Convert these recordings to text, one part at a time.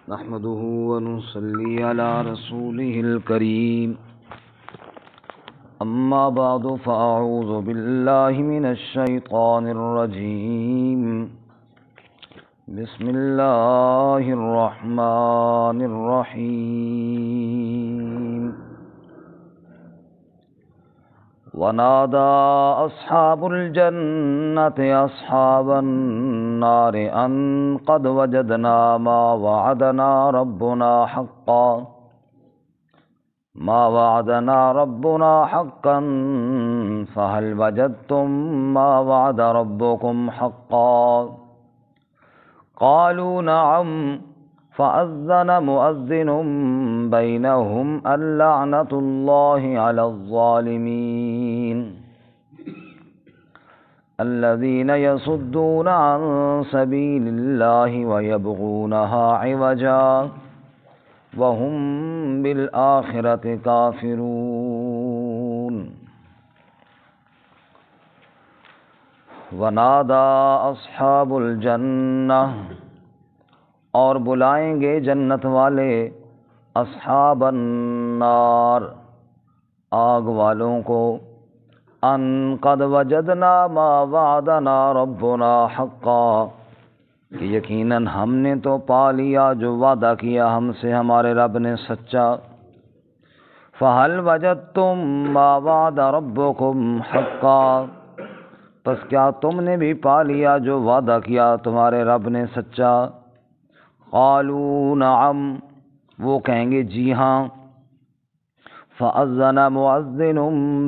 نحمده ونصلي على رسوله الكريم أما بعد فأعوذ بالله من الشيطان الرجيم بسم الله الرحمن الرحيم ونادى أصحاب الجنة أصحاب النار أن قد وجدنا ما وعدنا ربنا حقا فهل وجدتم ما وعد ربكم حقا قالوا نعم فأذن مؤذن بينهم اللعنة الله على الظالمين الذين يصدون عن سبيل الله ويبغونها عوجا وهم بالآخرة كافرون ونادى أصحاب الجنة اور بلائیں گے جنت والے اصحاب النار آگ والوں کو ان قد وجدنا ما وعدنا ربنا حقا کہ یقیناً ہم نے تو پا لیا جو وعدہ کیا ہم سے ہمارے رب نے سچا فہل وجدتم ما وعد ربکم حقا پس کیا تم نے بھی پا لیا جو وعدہ کیا تمہارے رب نے سچا قالوا نعم وہ کہیں گے جی ہاں فأذن مؤذن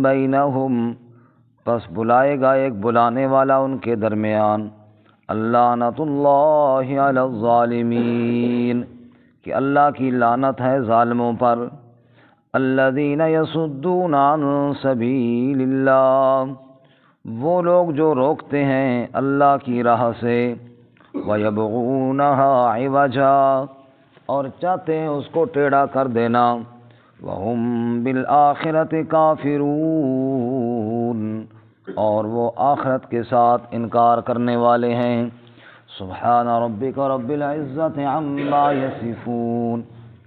بینہم پس بلائے گا ایک بلانے والا ان کے درمیان اللعنۃ اللہ علی الظالمین کہ اللہ کی لعنت ہے ظالموں پر الذین یصدون عن سبیل اللہ وہ لوگ جو روکتے ہیں اللہ کی راہ سے وَيَبْغُونَهَا عِوَجًا اور چاہتے ہیں اس کو ٹیڑھا کر دینا وَهُمْ بِالْآخِرَةِ كَافِرُونَ اور وہ آخرت کے ساتھ انکار کرنے والے ہیں سبحان ربک رب العزة عما يصفون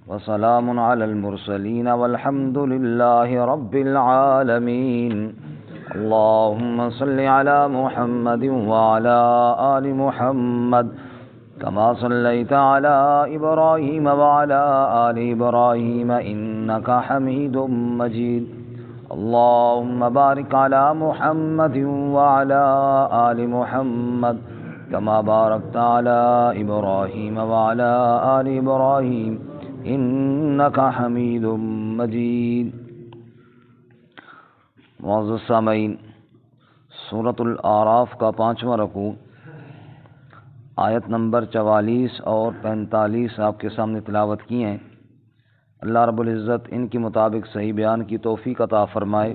وسلام علی المرسلین والحمد للہ رب العالمین اللهم صل على محمد وعلى آل محمد كما صليت على إبراهيم وعلى آل إبراهيم إنك حميد مجيد اللهم بارك على محمد وعلى آل محمد كما باركت على إبراهيم وعلى آل إبراهيم إنك حميد مجيد معزز سامعین سورۃ الاعراف کا 5واں رکوع آیت نمبر 44 اور 45 آپ کے سامنے تلاوت کی ہیں اللہ رب العزت ان کے مطابق صحیح بیان کی توفیق عطا فرمائے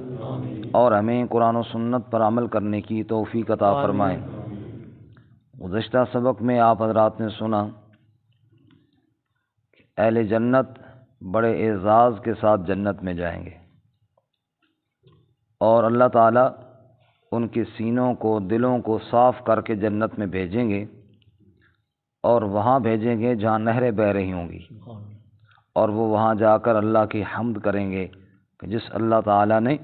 اور ہمیں قرآن و سنت پر عمل کرنے کی توفیق عطا فرمائے گزشتہ سبق میں آپ حضرات نے سنا کہ اہل جنت بڑے اعزاز کے ساتھ جنت میں جائیں گے اور اللہ تعالیٰ ان کے سینوں کو دلوں کو صاف کر کے جنت میں بھیجیں گے اور وہاں بھیجیں گے جہاں نہریں بہہ رہی ہوں گی اور وہ وہاں جا کر اللہ کی حمد کریں گے کہ جس اللہ تعالیٰ نے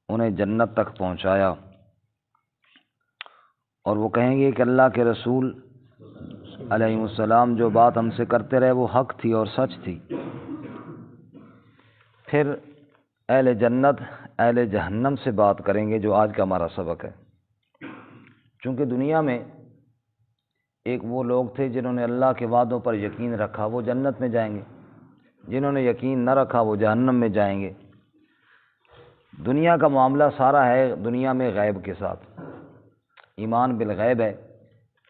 انہیں جنت تک پہنچایا اور وہ کہیں گے کہ اللہ کے رسول علیہ السلام جو بات ہم سے کرتے رہے وہ حق تھی اور سچ تھی پھر اہل جنت اہل جہنم سے بات کریں گے جو آج کا ہمارا سبق ہے چونکہ دنیا میں ایک وہ لوگ تھے جنہوں نے اللہ کے وعدوں پر یقین رکھا وہ جنت میں جائیں گے جنہوں نے یقین نہ رکھا وہ جہنم میں جائیں گے دنیا کا معاملہ سارا ہے دنیا میں غیب کے ساتھ ایمان بالغیب ہے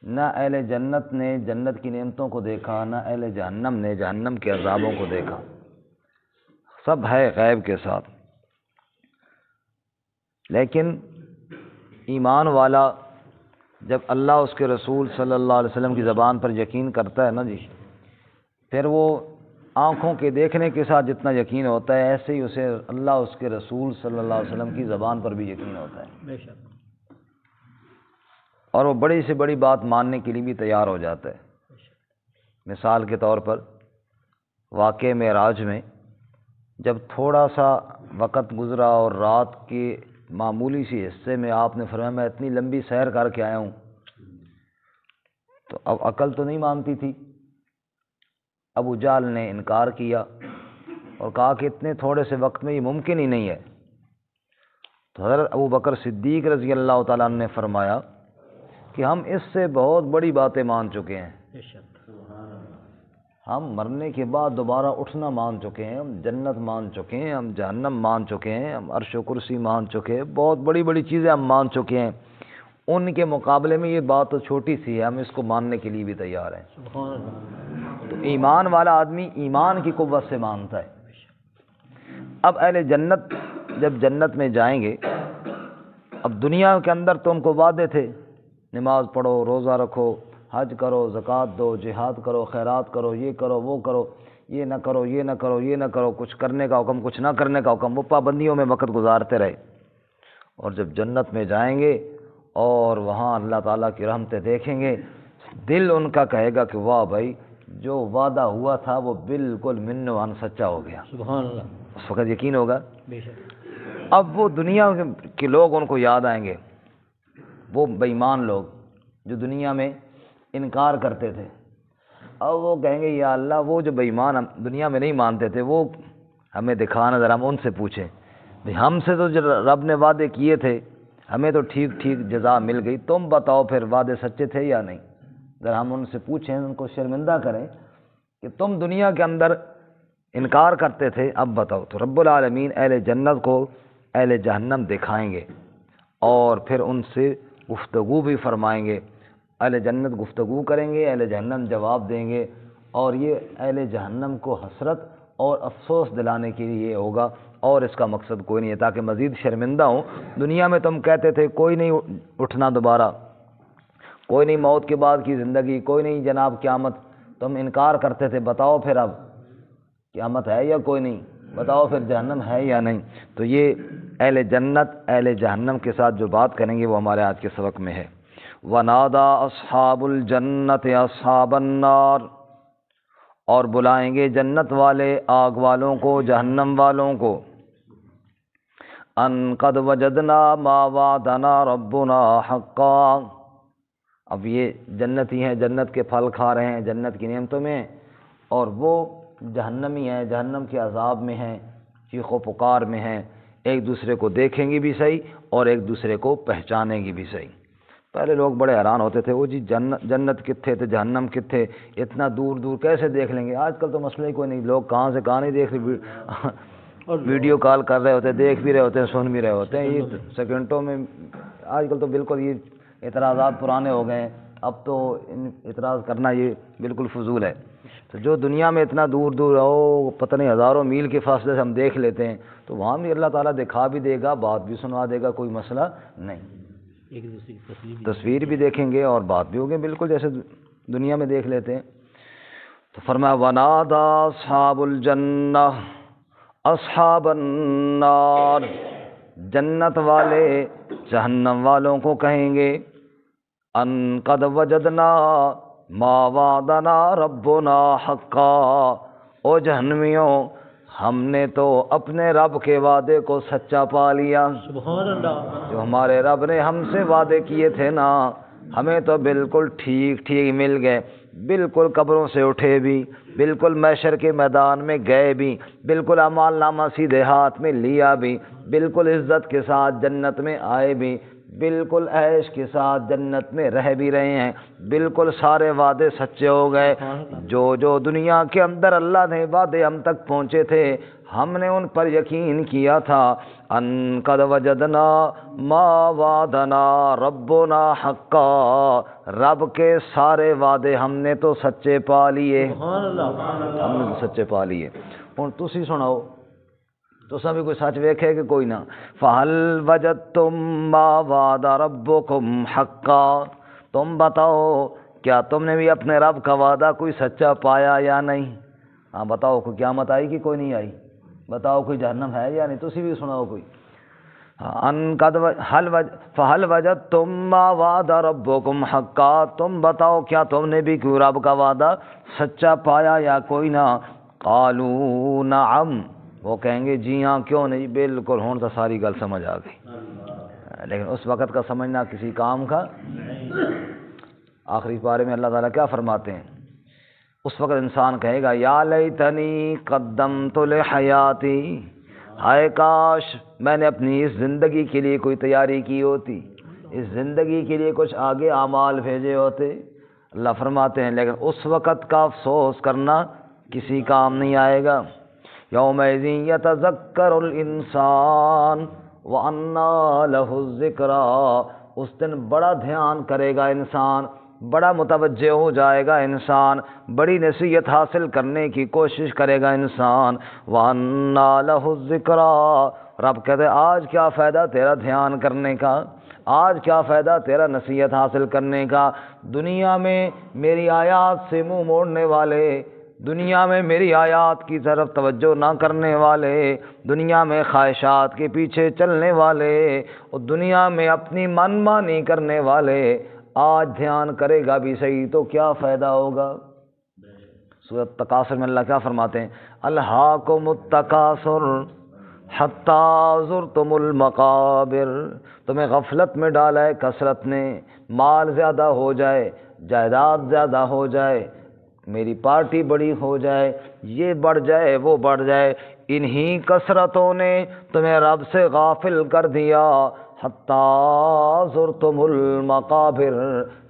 نہ اہل جنت نے جنت کی نعمتوں کو دیکھا نہ اہل جہنم نے جہنم کے عذابوں کو دیکھا سب ہے غیب کے ساتھ لیکن ایمان والا جب اللہ اس کے رسول صلی اللہ علیہ وسلم کی زبان پر یقین کرتا ہے نا جی پھر وہ آنکھوں کے دیکھنے کے ساتھ جتنا یقین ہوتا ہے ایسے ہی اسے اللہ اس کے رسول صلی اللہ علیہ وسلم کی زبان پر بھی یقین ہوتا ہے بے شک اور وہ بڑی سے بڑی بات ماننے کے لیے بھی تیار ہو جاتا ہے مثال کے طور پر واقعہ معراج میں جب تھوڑا سا وقت گزرا اور رات کے معمولی سی حصے میں آپ نے فرمایا میں اتنی لمبی سیر کر کے آیا ہوں، تو اب عقل تو نہیں مانتی تھی، ابو جہل نے انکار کیا اور کہا کہ اتنے تھوڑے سے وقت میں یہ ممکن ہی نہیں ہے۔ تو حضرت ابو بکر صدیق رضی اللہ تعالیٰ عنہ نے فرمایا کہ ہم اس سے بہت بڑی باتیں مان چکے ہیں، ہم مرنے کے بعد دوبارہ اٹھنا مان چکے ہیں، ہم جنت مان چکے ہیں، ہم جہنم مان چکے ہیں، ہم عرش و کرسی مان چکے ہیں، بہت بڑی بڑی چیزیں ہم مان چکے ہیں، ان کے مقابلے میں یہ بات تو چھوٹی سی ہے، ہم اس کو ماننے کے لیے بھی تیار ہیں۔ تو ایمان والا آدمی ایمان کی قوت سے مانتا ہے۔ اب اہل جنت جب جنت میں جائیں گے، اب دنیا کے اندر تو ان کو وعدے تھے، نماز پڑھو، روزہ رکھو، حج کرو، زکوٰۃ دو، جہاد کرو، خیرات کرو، یہ کرو، وہ کرو، یہ نہ کرو، یہ نہ کرو، یہ نہ کرو، کچھ کرنے کا حکم، کچھ نہ کرنے کا حکم، وہ پابندیوں میں وقت گزارتے رہے۔ اور جب جنت میں جائیں گے اور وہاں اللہ تعالیٰ کی رحمتیں دیکھیں گے، دل ان کا کہے گا کہ واہ بھائی، جو وعدہ ہوا تھا وہ بالکل من و عن سچا ہو گیا۔ سبحان اللہ۔ اس وقت یقین ہوگا۔ بے شک۔ اب وہ دنیا کے لوگ ان کو یاد آئیں گے، وہ بے ایمان لوگ جو دنیا میں انکار کرتے تھے، اب وہ کہیں گے یا اللہ وہ جو بے ایمان ہم دنیا میں نہیں مانتے تھے وہ ہمیں دکھانا، ذرا ہم ان سے پوچھیں ہم سے تو جو رب نے وعدے کیے تھے ہمیں تو ٹھیک ٹھیک جزا مل گئی، تم بتاؤ پھر وعدے سچے تھے یا نہیں، ذرا ہم ان سے پوچھیں، ان کو شرمندہ کریں کہ تم دنیا کے اندر انکار کرتے تھے، اب بتاؤ۔ تو رب العالمین اہل جنت کو اہل جہنم دکھائیں گے اور پھر ان سے گفتگو بھی فرمائیں گے۔ اہل جنت گفتگو کریں گے، اہل جہنم جواب دیں گے، اور یہ اہل جہنم کو حسرت اور افسوس دلانے کے لیے ہوگا، اور اس کا مقصد کوئی نہیں ہے تاکہ مزید شرمندہ ہوں۔ دنیا میں تم کہتے تھے کوئی نہیں اٹھنا دوبارہ، کوئی نہیں موت کے بعد کی زندگی، کوئی نہیں جناب قیامت، تم انکار کرتے تھے، بتاؤ پھر اب قیامت ہے یا کوئی نہیں، بتاؤ پھر جہنم ہے یا نہیں۔ تو یہ اہل جنت اہل جہنم کے ساتھ جو بات کریں گے وہ ہمارے آج کے سبق میں ہے۔ وَنَادَى أَصْحَابُ الْجَنَّةِ أَصْحَابَ النَّارِ، اور بلائیں گے جنت والے آگ والوں کو، جہنم والوں کو، ان قد وجدنا ما وعدنا ربنا حقا۔ اب یہ جنتی ہیں، جنت کے پھل کھا رہے ہیں، جنت کی نعمتوں میں، اور وہ جہنمی ہیں، جہنم کے عذاب میں ہیں، چیخ و پکار میں ہیں، ایک دوسرے کو دیکھیں گی بھی صحیح اور ایک دوسرے کو پہچانیں گی بھی صحیح۔ پہلے لوگ بڑے حیران ہوتے تھے، وہ جی جنت کتنے تھے، جہنم کتنے، اتنا دور دور کیسے دیکھ لیں گے؟ آج کل تو مسئلہ ہی کوئی نہیں، لوگ کہاں سے کہاں نہیں دیکھ رہے، ویڈیو کال کر رہے ہوتے ہیں، دیکھ بھی رہے ہوتے ہیں، سن بھی رہے ہوتے ہیں، یہ سیکنڈوں میں۔ آج کل تو بالکل یہ اعتراضات پرانے ہو گئے ہیں، اب تو اعتراض کرنا یہ بالکل فضول ہے۔ تو جو دنیا میں اتنا دور دور ہو، پتہ نہیں ہزاروں میل کے فاصلے سے ہم دیکھ لیتے ہیں، تو وہاں بھی اللہ تعالیٰ دکھا بھی دے گا، بات بھی سنوا دے گا، کوئی مسئلہ نہیں، ایک دوسرے کی تصویر بھی دیکھیں گے اور بات بھی ہوگی بالکل جیسے دنیا میں دیکھ لیتے ہیں۔ تو فرمایا وَنَادَى أَصْحَابُ الْجَنَّةِ أَصْحَابَ النَّارِ، جنت والے جہنم والوں کو کہیں گے ان قد وجدنا ما وعدنا ربنا حقا، او جہنمیوں ہم نے تو اپنے رب کے وعدے کو سچا پا لیا۔ سبحان اللہ۔ جو ہمارے رب نے ہم سے وعدے کیے تھے نا، ہمیں تو بالکل ٹھیک ٹھیک مل گئے، بالکل قبروں سے اٹھے بھی، بالکل محشر کے میدان میں گئے بھی، بالکل اعمال نامہ سیدھے ہاتھ میں لیا بھی، بالکل عزت کے ساتھ جنت میں آئے بھی، بالکل عیش کے ساتھ جنت میں رہ بھی رہے ہیں، بالکل سارے وعدے سچے ہو گئے۔ جو دنیا کے اندر اللہ نے وعدے ہم تک پہنچے تھے، ہم نے ان پر یقین کیا تھا۔ ان قد وجدنا ما وعدنا ربنا حقا، رب کے سارے وعدے ہم نے تو سچے پا لیے، ہم نے تو سچے پا لیے۔ اور تسی سناؤ، تساں بھی کوئی سچ ویکھے کہ کوئی نہ؟ فَهَلْ وَجَدْتُم مَّا وَعَدَ رَبُّكُمْ حَقًّا، تم بتاؤ کیا تم نے بھی اپنے رب کا وعدہ کوئی سچا پایا یا نہیں؟ ہاں بتاؤ، کوئی قیامت آئی کہ کوئی نہیں آئی؟ بتاؤ کوئی جہنم ہے یا نہیں؟ تسی بھی سناؤ کوئی۔ فہل وجدتم ما وعد ربکم حقا، تم بتاؤ کیا تم نے بھی کوئی رب کا وعدہ سچا پایا یا کوئی نہ؟ قالوا نعم، وہ کہیں گے جی ہاں، کیوں نہیں، بالکل، ہون تو ساری گل سمجھ آ گئی، لیکن اس وقت کا سمجھنا کسی کام کا۔ آخری پارے میں اللہ تعالیٰ کیا فرماتے ہیں؟ اس وقت انسان کہے گا یا لیتنی قدمت لحیاتی، ہائے کاش میں نے اپنی اس زندگی کے لیے کوئی تیاری کی ہوتی، اس زندگی کے لیے کچھ آگے اعمال بھیجے ہوتے۔ اللہ فرماتے ہیں لیکن اس وقت کا افسوس کرنا کسی کام نہیں آئے گا۔ یومئذ یتذکر الانسان وانیٰ لہ الذکریٰ، اس دن بڑا دھیان کرے گا انسان، بڑا متوجہ ہو جائے گا انسان، بڑی نصیحت حاصل کرنے کی کوشش کرے گا انسان۔ وَأَنَّىٰ لَهُ الذِّكْرَىٰ، رب کہتے آج کیا فائدہ تیرا دھیان کرنے کا، آج کیا فائدہ تیرا نصیحت حاصل کرنے کا؟ دنیا میں میری آیات سے منہ موڑنے والے، دنیا میں میری آیات کی طرف توجہ نہ کرنے والے، دنیا میں خواہشات کے پیچھے چلنے والے، اور دنیا میں اپنی من مانی کرنے والے، آج دھیان کرے گا بھی صحیح تو کیا فائدہ ہوگا؟ سورۃ تکاثر میں اللہ کیا فرماتے ہیں؟ الہاکم التکاثر حتی زرتم المقابر، تمہیں غفلت میں ڈالا ہے کثرت نے، مال زیادہ ہو جائے، جائیداد زیادہ ہو جائے، میری پارٹی بڑی ہو جائے، یہ بڑھ جائے وہ بڑھ جائے، انہی کثرتوں نے تمہیں رب سے غافل کر دیا۔ حتی زرتم المقابر،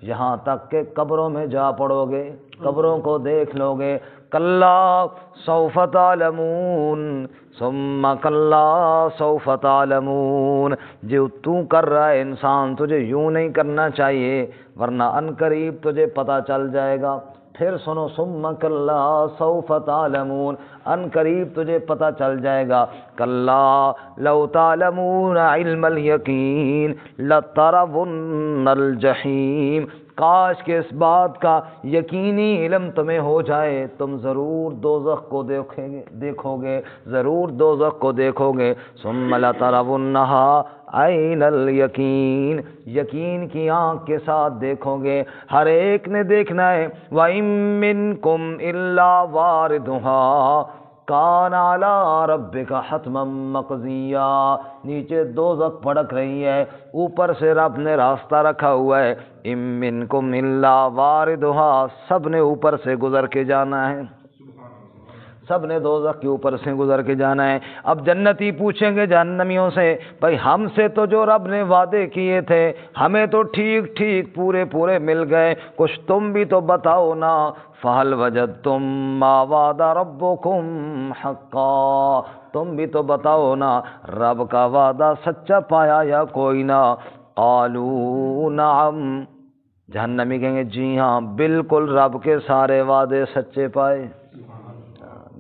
یہاں تک کہ قبروں میں جا پڑو گے، قبروں کو دیکھ لو گے۔ کلا سوف تعلمون ثم کلا سوف تعلمون، جو تو کر رہا ہے انسان تجھے یوں نہیں کرنا چاہیے، ورنہ ان قریب تجھے پتہ چل جائے گا۔ پھر سنو، ثم کلا سوف تعلمون، ان قریب تجھے پتہ چل جائے گا۔ کلا لو تعلمون علم الیقین لترون الجحیم، کاش کہ اس بات کا یقینی علم تمہیں ہو جائے، تم ضرور دوزخ کو دیکھو گے، ضرور دوزخ کو دیکھو گے۔ ثم لترونہا عین الیقین، یقین کی آنکھ کے ساتھ دیکھو گے، ہر ایک نے دیکھنا ہے۔ وَإِن مِّنکُمْ إِلَّا وَارِدُهَا کان علی ربک حتما مقضیا، نیچے دوزخ بھڑک رہی ہے، اوپر سے رب نے راستہ رکھا ہوا ہے۔ ان منکم الا واردها، سب نے اوپر سے گزر کے جانا ہے، سب نے دوزخ کے اوپر سے گزر کے جانا ہے۔ اب جنتی پوچھیں گے جہنمیوں سے، بھائی ہم سے تو جو رب نے وعدے کیے تھے ہمیں تو ٹھیک ٹھیک پورے پورے مل گئے، کچھ تم بھی تو بتاؤ نا۔ فَهَلْ وَجَدتُّم مَّا وَعَدَ رَبُّكُمْ حَقًّا، تم بھی تو بتاؤ نا رب کا وعدہ سچا پایا یا کوئی نہ؟ قَالُوا نَعَمْ، جہنمی کہیں گے جی ہاں، بالکل رب کے سارے وعدے سچے پائے،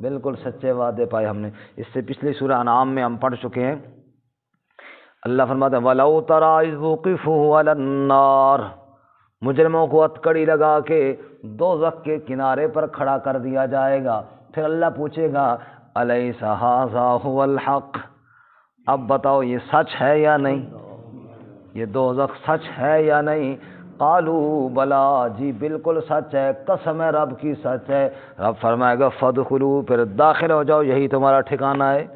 بالکل سچے وعدے پائے ہم نے۔ اس سے پچھلی سورہ انعام میں ہم پڑھ چکے ہیں، اللہ فرماتا ہے وَلَوْ تَرَىٰ إِذْ وُقِفُوا عَلَى النَّارِ، مجرموں کو ہتکڑی لگا کے دوزخ کے کنارے پر کھڑا کر دیا جائے گا، پھر اللہ پوچھے گا أَلَيْسَ هَٰذَا هُوَ الْحَقُّ، اب بتاؤ یہ سچ ہے یا نہیں، یہ دوزخ سچ ہے یا نہیں؟ قالوا بلا، جی بالکل سچ ہے، قسم ہے رب کی سچ ہے۔ رب فرمائے گا فادخلوا، پھر داخل ہو جاؤ، یہی تمہارا ٹھکانہ ہے۔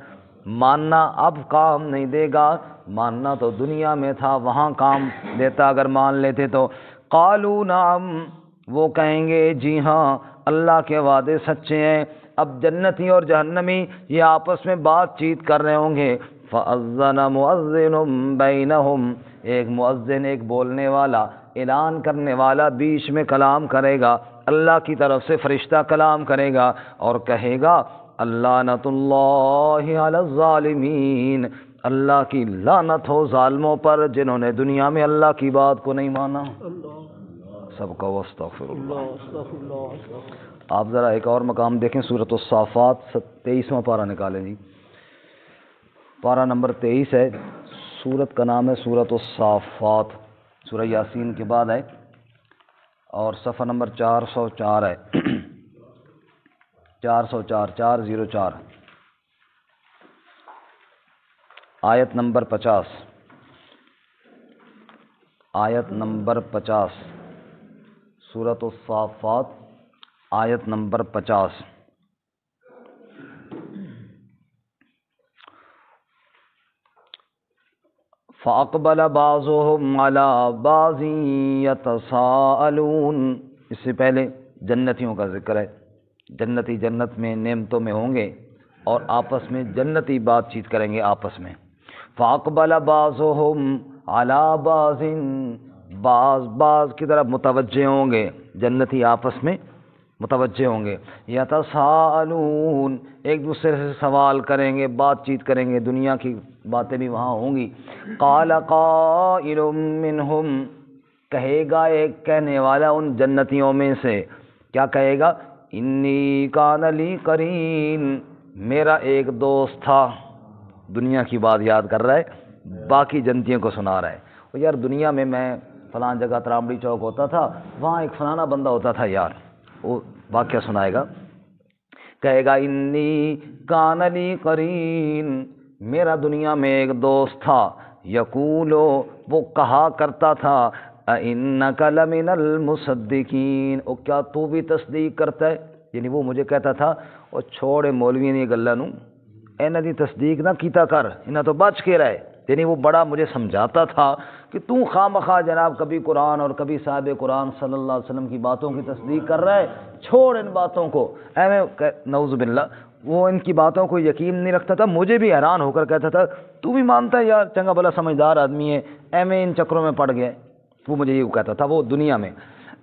ماننا اب کام نہیں دے گا، ماننا تو دنیا میں تھا، وہاں کام دیتا اگر مان لیتے تو۔ قالوا نعم، وہ کہیں گے جی ہاں اللہ کے وعدے سچے ہیں۔ اب جنتی اور جہنمی یہ آپس میں بات چیت کر رہے ہوں گے۔ فَأَذَّنَ مُؤَذِّنٌ بَيْنَهُمْ، ایک مؤذن، ایک بولنے والا، اعلان کرنے والا بیچ میں کلام کرے گا، اللہ کی طرف سے فرشتہ کلام کرے گا اور کہے گا اللعنۃ اللہ علی الظالمین، اللہ کی لعنت ہو ظالموں پر جنہوں نے دنیا میں اللہ کی بات کو نہیں مانا۔ سب کو استغفر اللہ۔ آپ ذرا ایک اور مقام دیکھیں، سورۃ الصافات 23واں پارہ نکالیں جی، پارہ نمبر 23 ہے، سورت کا نام ہے سورۃ الصافات، سورہ یاسین کے بعد ہے اور صفحہ نمبر 404 ہے، 404 404۔ آیت نمبر 50، آیت نمبر 50، سورۃ الصافات، آیت نمبر 50۔ فَأَقْبَلَ بَعْضُهُمْ عَلَىٰ بَعْضٍ يَتَسَاءَلُونَ، اس سے پہلے جنتیوں کا ذکر ہے۔ جنتی جنت میں نعمتوں میں ہوں گے اور آپس میں جنتی بات چیت کریں گے آپس میں۔ فَأَقْبَلَ بَعْضُهُمْ عَلَىٰ بَعْضٍ، بعض کی طرف متوجہ ہوں گے، جنتی آپس میں متوجہ ہوں گے۔ یتساءلون، ایک دوسرے سے سوال کریں گے، بات چیت کریں گے، دنیا کی باتیں بھی وہاں ہوں گی۔ قال قائل منہم، کہے گا ایک کہنے والا ان جنتیوں میں سے، کیا کہے گا؟ انی کان لی قرین، میرا ایک دوست تھا۔ دنیا کی بات یاد کر رہا ہے، باقی جنتیوں کو سنا رہا ہے۔ اور یار دنیا میں فلان جگہ ترامڑی چوک ہوتا تھا، وہاں ایک فلانا بندہ ہوتا تھا یار، وہ واقعہ سنائے گا۔ کہے گا انی کان لی قرین، میرا دنیا میں ایک دوست تھا، یقولو، وہ کہا کرتا تھا، اِنَّکَ لَمِنَ الْمُصَدِّقِین، او کیا تو بھی تصدیق کرتا ہے؟ یعنی وہ مجھے کہتا تھا، اور چھوڑے مولوی نے گلہ نو، اینا دی تصدیق نہ کیتا کر، انہاں تو بچ کے رہے۔ یعنی وہ بڑا مجھے سمجھاتا تھا کہ تو خواہ مخواہ جناب کبھی قرآن اور کبھی صاحب قرآن صلی اللہ علیہ وسلم کی باتوں کی تصدیق کر رہا ہے، چھوڑ ان باتوں کو۔ نعوذ باللہ، وہ ان کی باتوں کو یقین نہیں رکھتا تھا، مجھے بھی حیران ہو کر کہتا تھا تو بھی مانتا ہے یار، چنگا بھلا سمجھدار آدمی ہے، ان چکروں میں پڑ گیا۔ وہ مجھے یہ کہتا تھا، وہ دنیا میں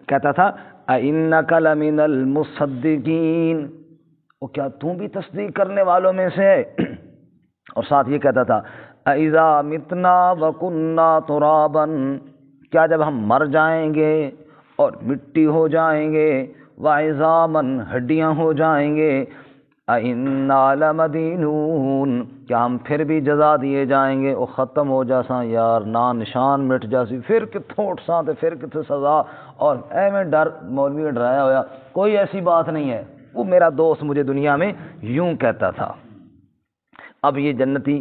کہتا تھا اِنَّکَ لَمِنَ الْمُصَدِّقِین، وہ کیا تو بھی تصدیق کرنے والوں میں سے ہے؟ اور ساتھ یہ کہتا تھا اِذَا مِتْنَا وَكُنَّا تُرَابًا، کیا جب ہم مر جائیں گے اور مٹی ہو جائیں گے، وَعِظَامًا، ہڈیاں ہو جائیں گے، اِنَّا لَمَدِینُونَ، کیا ہم پھر بھی جزا دیے جائیں گے؟ وہ ختم ہو جاساں یار، نام نشان مٹ جاسی، پھر کتھوں اٹھ ساں تے پھر کتھوں سزا، اور میں ڈر مولوی ڈرایا ہویا، کوئی ایسی بات نہیں ہے۔ وہ میرا دوست مجھے دنیا میں یوں کہتا تھا۔ اب یہ جنتی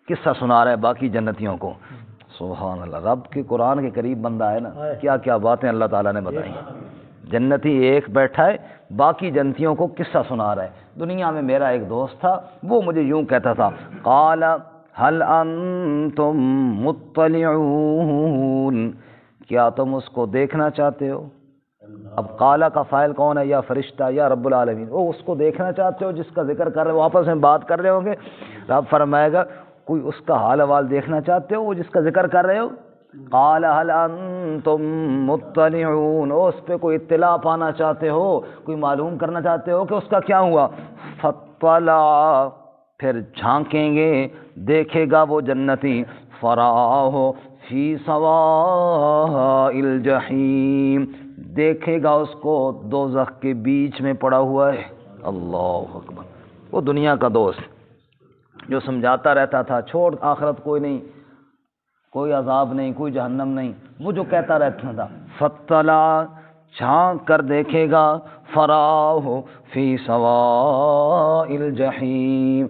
قصہ سنا رہا ہے باقی جنتیوں کو۔ سبحان اللہ، رب کے قرآن کے قریب بندہ ہے نا، کیا کیا باتیں اللہ تعالیٰ نے بتائیں۔ جنتی ایک بیٹھا ہے، باقی جنتیوں کو قصہ سنا رہا ہے۔ دنیا میں میرا ایک دوست تھا، وہ مجھے یوں کہتا تھا، قال هل انتم مطلعون، کیا تم اس کو دیکھنا چاہتے ہو؟ اب قالا کا فاعل کون ہے؟ یا فرشتہ یا رب العالمین۔ وہ اس کو دیکھنا چاہتے ہو جس کا ذکر کر رہے ہو، آپس میں بات کر رہے ہوں گے، رب فرمائے گا کوئی اس کا حال حوال دیکھنا چاہتے ہو وہ جس کا ذکر کر رہے ہو؟ قال هل انتم مطلعون، اس پہ کوئی اطلاع پانا چاہتے ہو، کوئی معلوم کرنا چاہتے ہو کہ اس کا کیا ہوا؟ فطلع، پھر جھانکیں گے، دیکھے گا وہ جنتی، فراہ فی سواء الجحیم، دیکھے گا اس کو دوزخ کے بیچ میں پڑا ہوا ہے۔ اللہ اکبر، وہ دنیا کا دوست جو سمجھاتا رہتا تھا چھوڑ آخرت کوئی نہیں، کوئی عذاب نہیں، کوئی جہنم نہیں، وہ جو کہتا رہتا تھا، فطلع، جھانک کر دیکھے گا، فراہ فی سواء الجحیم،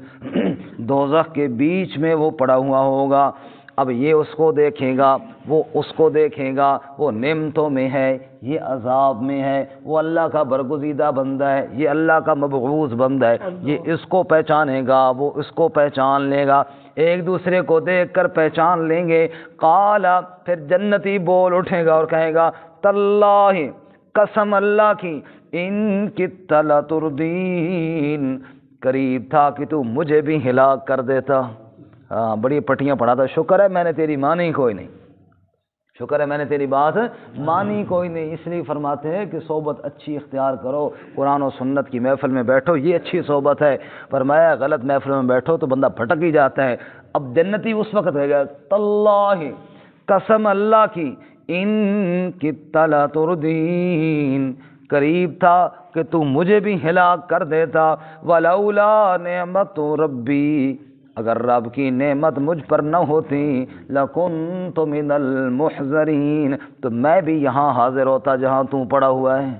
دوزخ کے بیچ میں وہ پڑا ہوا ہوگا۔ اب یہ اس کو دیکھے گا، وہ اس کو دیکھے گا، وہ نعمتوں میں ہے، یہ عذاب میں ہے، وہ اللہ کا برگزیدہ بندہ ہے، یہ اللہ کا مبعوث بندہ ہے، یہ اس کو پہچانے گا، وہ اس کو پہچان لے گا، ایک دوسرے کو دیکھ کر پہچان لیں گے۔ قال، پھر جنتی بول اٹھے گا اور کہے گا، تاللہ، قسم اللہ کی، ان کدت لتردین، قریب تھا کہ تو مجھے بھی ہلاک کر دیتا۔ ہاں، بڑی پٹیاں پڑھا تھا، شکر ہے میں نے تیری مانی کوئی نہیں، شکر ہے میں نے تیری بات مانی کوئی نہیں۔ اس لیے فرماتے ہیں کہ صحبت اچھی اختیار کرو، قرآن و سنت کی محفل میں بیٹھو، یہ اچھی صحبت ہے۔ فرمایا غلط محفل میں بیٹھو تو بندہ بھٹک ہی جاتا ہے۔ اب جنتی اس وقت کہے گا، تاللہ، قسم اللہ کی، ان کدت لتردین، قریب تھا کہ تو مجھے بھی ہلاک کر دیتا، ولولا نعمت ربی، اگر رب کی نعمت مجھ پر نہ ہوتی، لکنت من المحضرین، تو میں بھی یہاں حاضر ہوتا جہاں تو پڑا ہوا ہے۔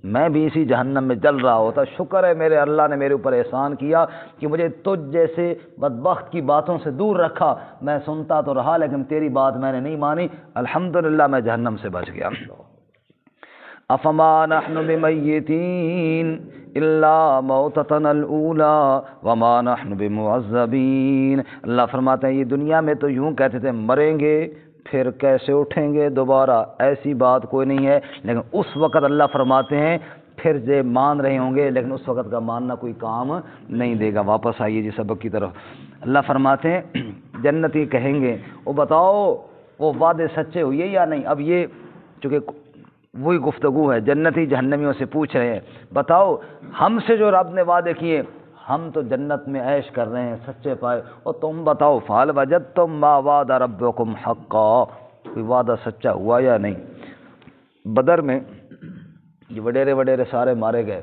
میں بھی اسی جہنم میں جل رہا ہوتا۔ شکر ہے میرے اللہ نے میرے اوپر احسان کیا کہ مجھے تجھ جیسے بدبخت کی باتوں سے دور رکھا، میں سنتا تو رہا لیکن تیری بات میں نے نہیں مانی، الحمدللہ میں جہنم سے بچ گیا۔ افما نحن بمیتین الا موتتنا الاولی وما نحن بمعذبین۔ اللہ فرماتے ہیں یہ دنیا میں تو یوں کہتے تھے مریں گے پھر کیسے اٹھیں گے دوبارہ، ایسی بات کوئی نہیں ہے، لیکن اس وقت اللہ فرماتے ہیں پھر یہ مان رہے ہوں گے لیکن اس وقت کا ماننا کوئی کام نہیں دے گا۔ واپس آئیے جی سبق کی طرف۔ اللہ فرماتے ہیں جنتی کہیں گے وہ بتاؤ وہ وعدے سچے ہوئے یا نہیں۔ اب یہ چونکہ وہی گفتگو ہے، جنتی جہنمیوں سے پوچھ رہے ہیں بتاؤ ہم سے جو رب نے وعدے کیے ہم تو جنت میں عیش کر رہے ہیں سچے پائے، اور تم بتاؤ فَهَلْ وَجَدْتُم مَّا وَعَدَ رَبُّكُمْ حَقًّا، کوئی وعدہ سچا ہوا یا نہیں۔ بدر میں یہ وڈیرے سارے مارے گئے،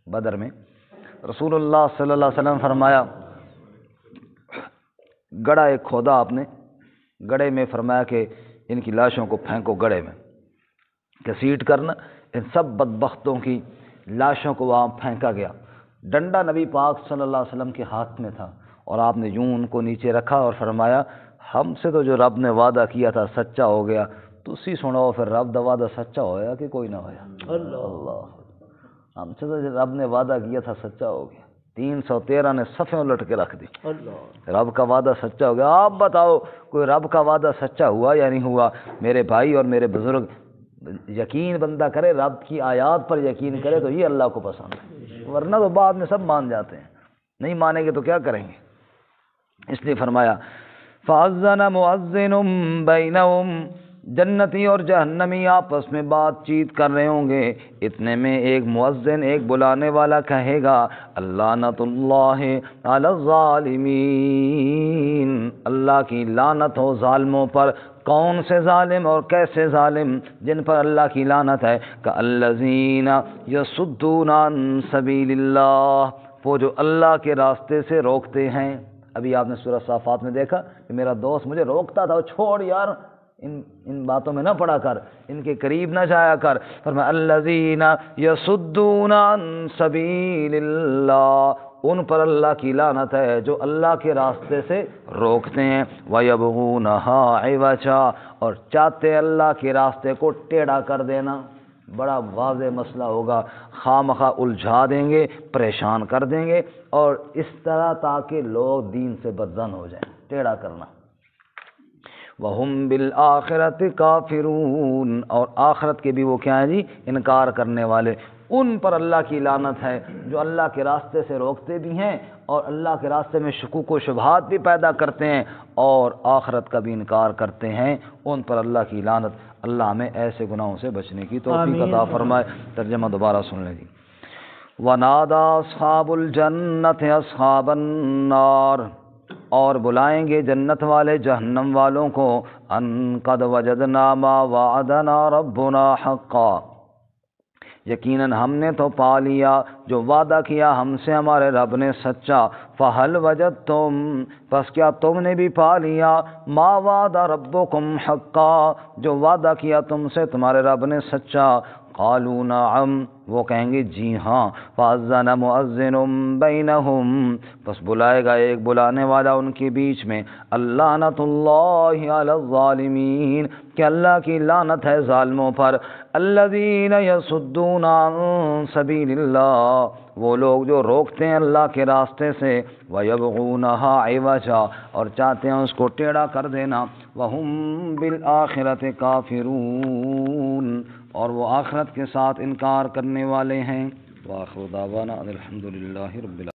بدر میں رسول اللہ صلی اللہ علیہ وسلم فرمایا گڑھا ایک کھودا آپ نے، گڑھے میں فرمایا کہ ان کی لاشوں کو پھینکو گڑھے میں، گھسیٹ کرنا، ان سب بدبختوں کی لاشوں کو وہاں پھینکا گیا۔ ڈنڈا نبی پاک صلی اللہ علیہ وسلم کے ہاتھ میں تھا اور آپ نے یوں ان کو نیچے رکھا اور فرمایا ہم سے تو جو رب نے وعدہ کیا تھا سچا ہو گیا، تسی سناؤ پھر رب دا وعدہ سچا ہویا کہ کوئی نہ ہویا۔ اللہ ہم سے تو جو رب نے وعدہ کیا تھا سچا ہو گیا۔ 313 نے صفیں الٹ کے رکھ دی، رب کا وعدہ سچا ہو گیا۔ آپ بتاؤ کوئی رب کا وعدہ سچا ہوا یا نہیں ہوا؟ میرے بھائی اور میرے بزرگ، یقین بندہ کرے رب کی آیات پر یقین کرے تو یہ اللہ کو پسند ہے، ورنہ تو بعد میں سب مان جاتے ہیں، نہیں مانیں گے تو کیا کریں گے۔ اس لیے فرمایا فَأَذَّنَ مُؤَذِّنٌ بَيْنَهُمْ، جنتی اور جہنمی آپس میں بات چیت کر رہے ہوں گے، اتنے میں ایک مؤذن ایک بلانے والا کہے گا اللعنۃ اللہ علی الظالمین، اللہ کی لعنت ہو ظالموں پر۔ کون سے ظالم اور کیسے ظالم؟ جن پر اللہ کی لعنت ہے، کالذین یصدون عن سبیل اللہ، وہ جو اللہ کے راستے سے روکتے ہیں۔ ابھی آپ نے سورہ صافات میں دیکھا کہ میرا دوست مجھے روکتا تھا، چھوڑ یار ان باتوں میں نہ پڑا کر، ان کے قریب نہ جایا کر۔ فرمایا الذین یصدون عن سبیل اللہ، ان پر اللہ کی لعنت ہے جو اللہ کے راستے سے روکتے ہیں۔ وَيَبْغُونَهَا عِوَجًا، اور چاہتے اللہ کے راستے کو ٹیڑھا کر دینا۔ بڑا واضح مسئلہ ہوگا، خواہ الجھا دیں گے، پریشان کر دیں گے، اور اس طرح تاکہ لوگ دین سے بدظن ہو جائیں، ٹیڑھا کرنا۔ وَهُمْ بِالْآخِرَةِ كَافِرُونَ، اور آخرت کے بھی وہ کیا ہیں جی؟ انکار کرنے والے۔ ان پر اللہ کی لعنت ہے جو اللہ کے راستے سے روکتے بھی ہیں اور اللہ کے راستے میں شکوک و شبہات بھی پیدا کرتے ہیں اور آخرت کا بھی انکار کرتے ہیں، ان پر اللہ کی لعنت۔ اللہ ہمیں ایسے گناہوں سے بچنے کی توفیق عطا فرمائے۔ ترجمہ دوبارہ سن لیں جی۔ وَنَادَى أَصْحَابُ الْجَنَّةِ أَصْحَابَ النَّارِ، اور بلائیں گے جنت والے جہنم والوں کو ان قد وجدنا ما وعدنا ربنا حقا، یقیناً ہم نے تو پا لیا جو وعدہ کیا ہم سے ہمارے رب نے سچا۔ فَهَلْ وَجَدْتُم، پس کیا تم نے بھی پا لیا ما وعد ربکم حقا، جو وعدہ کیا تم سے تمہارے رب نے سچا۔ قالوا نعم، وہ کہیں گے جی ہاں۔ فَأَذَّنَ مُؤَذِّنٌ بَيْنَهُمْ، پس بلائے گا ایک بلانے والا ان کے بیچ میں اللعنۃ اللہ علی الظالمین، کہ اللہ کی لعنت ہے ظالموں پر۔ الذین یصدون عن سبیل اللہ، وہ لوگ جو روکتے ہیں اللہ کے راستے سے، وَيَبْغُونَهَا عِوَجًا، اور چاہتے ہیں اس کو ٹیڑھا کر دینا۔ وَهُمْ بِالْآخِرَةِ كَافِرُونَ، اور وہ آخرت کے ساتھ انکار کرنے والے ہیں۔ وآخر دعوانا الحمد للہ رب العالمین۔